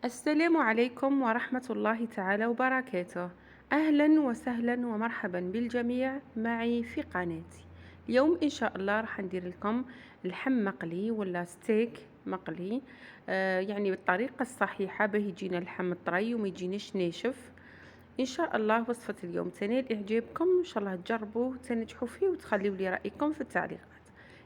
السلام عليكم ورحمة الله تعالى وبركاته. أهلا وسهلا ومرحبا بالجميع معي في قناتي. اليوم إن شاء الله راح ندير لكم لحم مقلي ولا ستيك مقلي، يعني بالطريقة الصحيحة باه يجينا اللحم طري وما يجيناش ناشف. إن شاء الله وصفة اليوم تنال إعجابكم، إن شاء الله تجربوا وتنجحوا فيه وتخليوا لي رأيكم في التعليقات.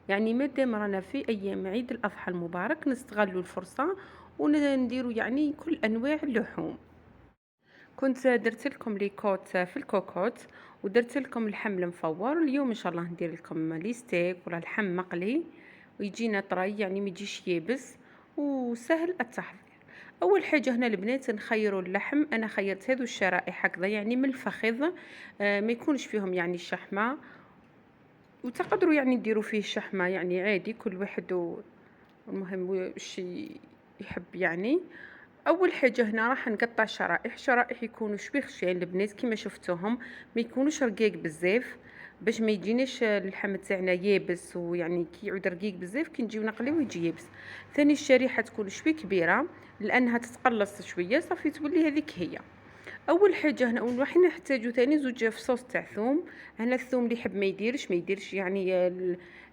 يعني مادام رانا في أيام عيد الأضحى المبارك نستغلوا الفرصة ونديروا يعني كل أنواع اللحوم. كنت درت لكم لي كوت في الكوكوت ودرت لكم اللحم المفور. اليوم إن شاء الله ندير لكم لي ستيك ولا لحم مقلي ويجينا طري، يعني ما يجيش يابس وسهل التحضير. اول حاجه هنا البنات نخيروا اللحم. انا خيرت هذو الشرائح هكذا يعني من الفخذ، ما يكونش فيهم يعني الشحمه، وتقدروا يعني ديروا فيه الشحمه يعني عادي، كل واحد المهم واش يحب يعني. اول حاجه هنا راح نقطع شرائح يكونوا شوي خشين البنات كما شفتوهم، ما يكونوش رقيق بزاف باش ما يجيناش اللحم تاعنا يابس، ويعني كي يعود رقيق بزاف كي نجيو نقليو يجي يابس. ثاني الشريحه تكون شوي كبيره لانها تتقلص شويه صافي تولي هذيك هي. اول حاجه هنا راح نحتاجو ثاني زوج فصوص تاع ثوم. هنا الثوم اللي يحب ما يديرش يعني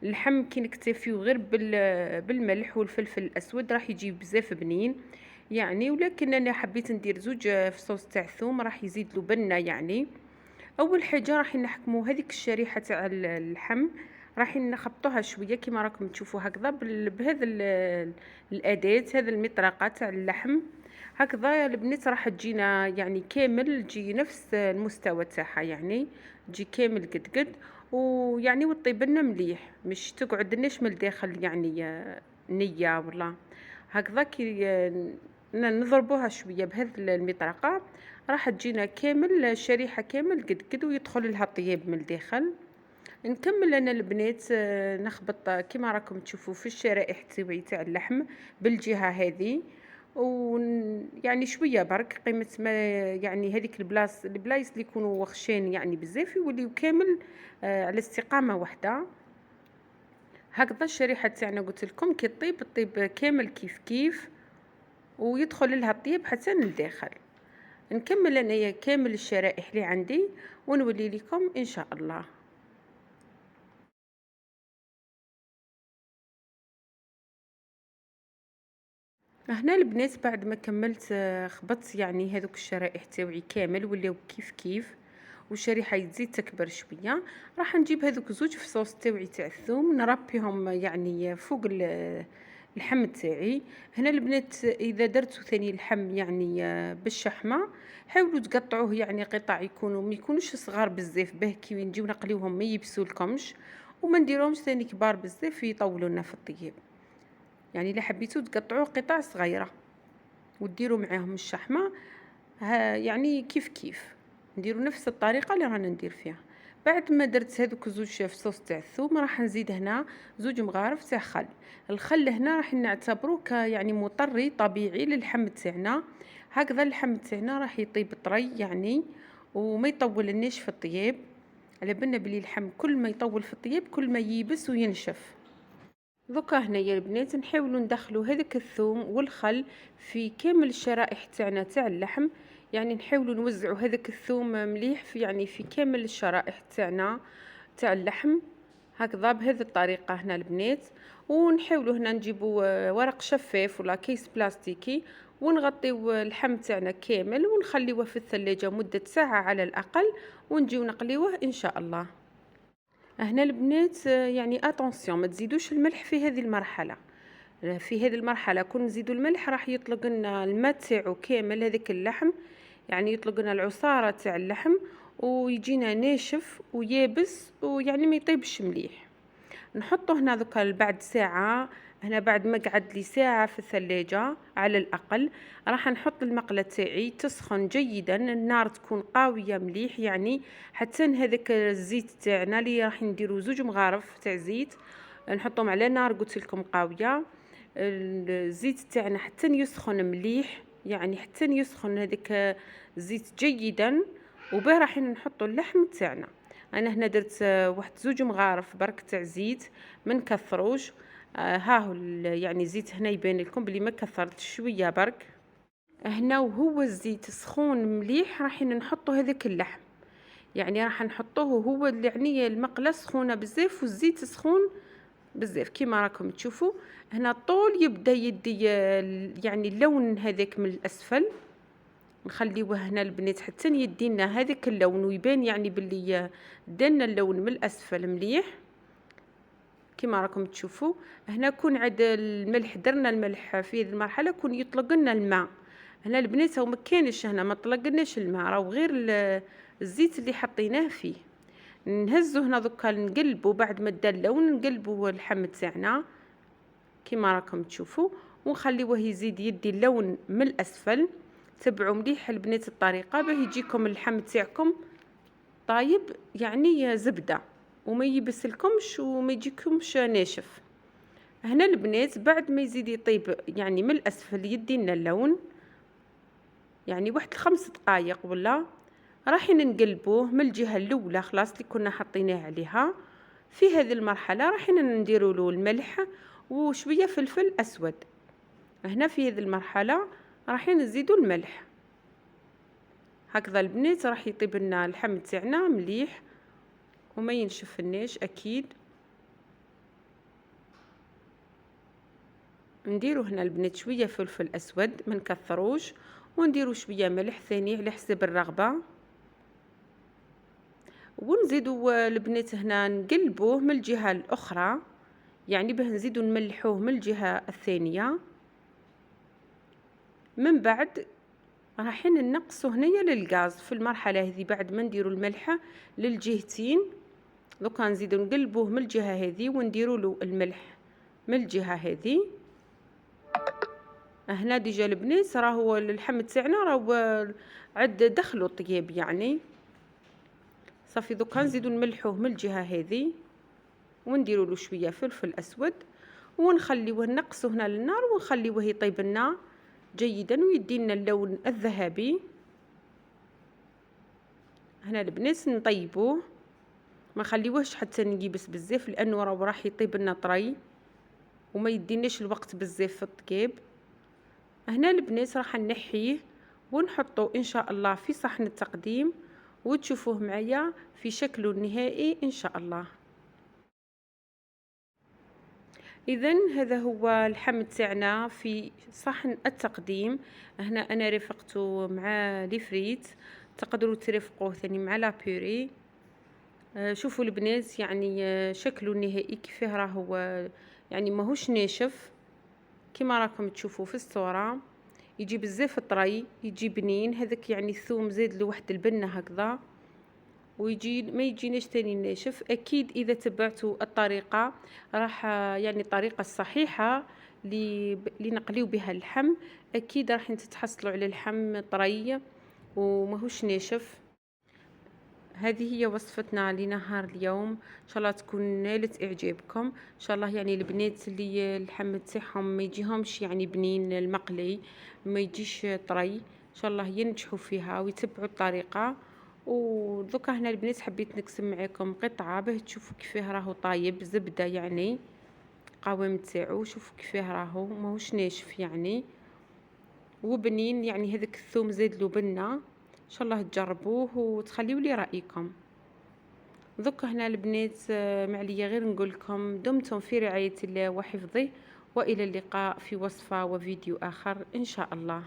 اللحم كي نكتفيو غير بالملح والفلفل الاسود راح يجي بزاف بنين يعني، ولكن انا حبيت ندير زوج فصوص تاع ثوم راح يزيد له بنه يعني. اول حاجه راح نحكموا هذيك الشريحه تاع اللحم، راح نخبطوها شويه كما راكم تشوفوا هكذا بهذا الاداه، هذا المطرقه تاع اللحم هكذا البنات راح تجينا يعني كامل، تجي نفس المستوى تاعها يعني تجي كامل قد قد، ويعني وطيب لنا مليح مش تقعد لناش من الداخل يعني نية ولا هكذا. كي نضربوها شويه بهذه المطرقه راح تجينا كامل شريحه كامل قد قد ويدخل لها الطياب من الداخل. نكمل انا البنات، نخبط كما راكم تشوفوا في الشرائح تاعي تاع اللحم بالجهه هذه، يعني شويه برك قيمه ما يعني هذيك البلايص اللي يكونوا وخشين يعني بزاف يوليو كامل على استقامه واحده. هكذا الشريحه تاعنا قلت لكم كي الطيب كامل كيف كيف ويدخل لها الطياب حتى للداخل. نكمل انايا كامل الشرائح اللي عندي ونولي لكم ان شاء الله. هنا البنات بعد ما كملت خبطت يعني هذوك الشرائح تاوعي كامل ولاو كيف كيف، والشريحه تزيد تكبر شويه راح نجيب هذوك زوج فصوص تاوعي تاع الثوم نربيهم يعني فوق اللحم تاعي. هنا البنات اذا درتو ثاني اللحم يعني بالشحمه حاولوا تقطعوه يعني قطع يكونوا ما يكونوش صغار بزاف باه كي نجيو نقليوهم ما يبسولكمش، وما نديروهمش ثاني كبار بزاف يطولوا لنا في الطياب. يعني الا حبيتو تقطعوه قطع صغيره وديروا معاهم الشحمه يعني كيف كيف نديروا نفس الطريقه اللي رانا ندير فيها. بعد ما درت هذوك زوج فصوص تاع الثوم راح نزيد هنا زوج مغارف تاع خل. الخل هنا راح نعتبروه يعني مطري طبيعي للحم تاعنا، هكذا اللحم تاعنا راح يطيب طري يعني وما يطول النيش في الطياب. على بالنا بلي اللحم كل ما يطول في الطياب كل ما ييبس وينشف. دوكا هنايا البنات نحاولوا ندخلوا هذاك الثوم والخل في كامل الشرائح تاعنا تاع اللحم، يعني نحاولوا نوزعوا هذاك الثوم مليح في يعني في كامل الشرائح تاعنا تاع اللحم هكذا بهذه الطريقه هنا البنات. ونحاولوا هنا نجيبوا ورق شفاف ولا كيس بلاستيكي ونغطيو اللحم تاعنا كامل ونخليوه في الثلاجه مده ساعه على الاقل ونجيو نقليوه ان شاء الله. هنا البنات يعني اتونسيون ما تزيدوش الملح في هذه المرحله. في هذه المرحله كون نزيدوا الملح راح يطلق لنا الماء تاعو كامل هذاك اللحم، يعني يطلق لنا العصاره تاع اللحم ويجينا ناشف ويابس ويعني ما يطيبش مليح. نحطه هنا دوكا بعد ساعة. هنا بعد ما قعد لي ساعة في الثلاجة على الأقل راح نحط المقلة تاعي تسخن جيدا، النار تكون قوية مليح يعني حتى هذاك الزيت تاعنا اللي راح نديرو زوج مغارف تاع زيت نحطهم على نار قلت لكم قوية. الزيت تاعنا حتى يسخن مليح يعني حتى يسخن هذاك الزيت جيدا، وبه راح نحطوا اللحم تاعنا. انا هنا درت واحد زوج مغارف برك تاع زيت ما نكثروش. ها هو يعني زيت هنا يبان لكم بلي ما كثرت شويه برك. هنا وهو الزيت سخون مليح راح نحطو هذاك اللحم، يعني راح نحطوه وهو يعني المقلة سخونة بزاف والزيت سخون بزاف كيما راكم تشوفوا. هنا الطول يبدا يدي يعني اللون هذاك من الاسفل، نخليوه هنا البنات حتى يدينا هذاك اللون ويبان يعني باللي دانا اللون من الاسفل مليح كيما راكم تشوفوا. هنا كون عاد الملح درنا الملح في هذه المرحله كون يطلق لنا الماء. هنا البنات هو ما كانش هنا ما طلقناش الماء راهو غير الزيت اللي حطيناه فيه. نهزو هنا دوكا نقلبو بعد ما دا اللون نقلبو اللحم تاعنا كيما راكم تشوفوا ونخليوه يزيد يدي اللون من الاسفل. تبعوا مليح البنات الطريقه باه يجيكم اللحم تاعكم طايب يعني زبده وما يبسلكمش وما يجيكمش ناشف. هنا البنات بعد ما يزيد يطيب يعني من الاسفل يدينا اللون يعني واحد 5 دقائق ولا راح نقلبوه من الجهه الاولى خلاص اللي كنا حطيناه عليها. في هذه المرحله راح نديروا له الملح وشويه فلفل اسود. هنا في هذه المرحله راح نزيدوا الملح هكذا البنات راح يطيب لنا اللحم تاعنا مليح وما ينشفناش اكيد. نديروا هنا البنات شويه فلفل اسود ما نكثروش ونديروا شويه ملح ثاني على حسب الرغبه ونزيدوا البنات هنا نقلبوه من الجهه الاخرى يعني باه نزيدوا نملحوه من الجهه الثانيه. من بعد راح ننقصوا هنايا للغاز في المرحله هذه بعد ما نديروا الملح للجهتين. دوكا نزيدوا نقلبوه من الجهه هذه ونديروا له الملح من الجهه هذه. هنا ديجا البنات راهو اللحم تاعنا راهو عد دخلوا طياب يعني صافي. دوكا نزيدوا نملحوه من الجهه هذه ونديروا له شويه فلفل اسود ونخليوه نقصوا هنا للنار ونخليوه يطيب لنا جيدا ويدينا اللون الذهبي. هنا البنات نطيبوه ما خليوهش حتى يبس بزاف لانه راح يطيب لنا طري وما يديناش الوقت بزاف في الطياب. هنا البنات راح نحيه ونحطه ان شاء الله في صحن التقديم وتشوفوه معايا في شكله النهائي ان شاء الله. اذا هذا هو اللحم تاعنا في صحن التقديم. هنا انا رفقته مع لي فريت تقدروا ترفقوه ثاني مع لا بوري. شوفوا البنات يعني شكله النهائي كيفاه راهو يعني ماهوش ناشف كما راكم تشوفوا في الصوره. يجي بزاف طري يجي بنين هذاك يعني الثوم زاد له واحد البنه هكذا ويجي ما يجيناش تاني ناشف. اكيد اذا تبعتوا الطريقه راح يعني الطريقه الصحيحه لنقليو بها اللحم اكيد راح تتحصلوا على اللحم طري وماهوش ناشف. هذه هي وصفتنا لنهار اليوم ان شاء الله تكون نالت اعجابكم. ان شاء الله يعني البنات اللي اللحم تاعهم ما يجيهمش يعني بنين المقلي ما يجيش طري ان شاء الله ينجحوا فيها ويتبعوا الطريقه. ودوكا هنا البنات حبيت نقسم معكم قطعه باه تشوفوا كيفاه راهو طايب زبده يعني القوام تاعو. شوفوا كيفاه راهو ماهوش ناشف يعني وبنين يعني هذاك الثوم زاد له بنه. ان شاء الله تجربوه وتخليوا لي رايكم. دوكا هنا البنات معليا غير نقول لكم دمتم في رعايه الله وحفظه والى اللقاء في وصفه وفيديو اخر ان شاء الله.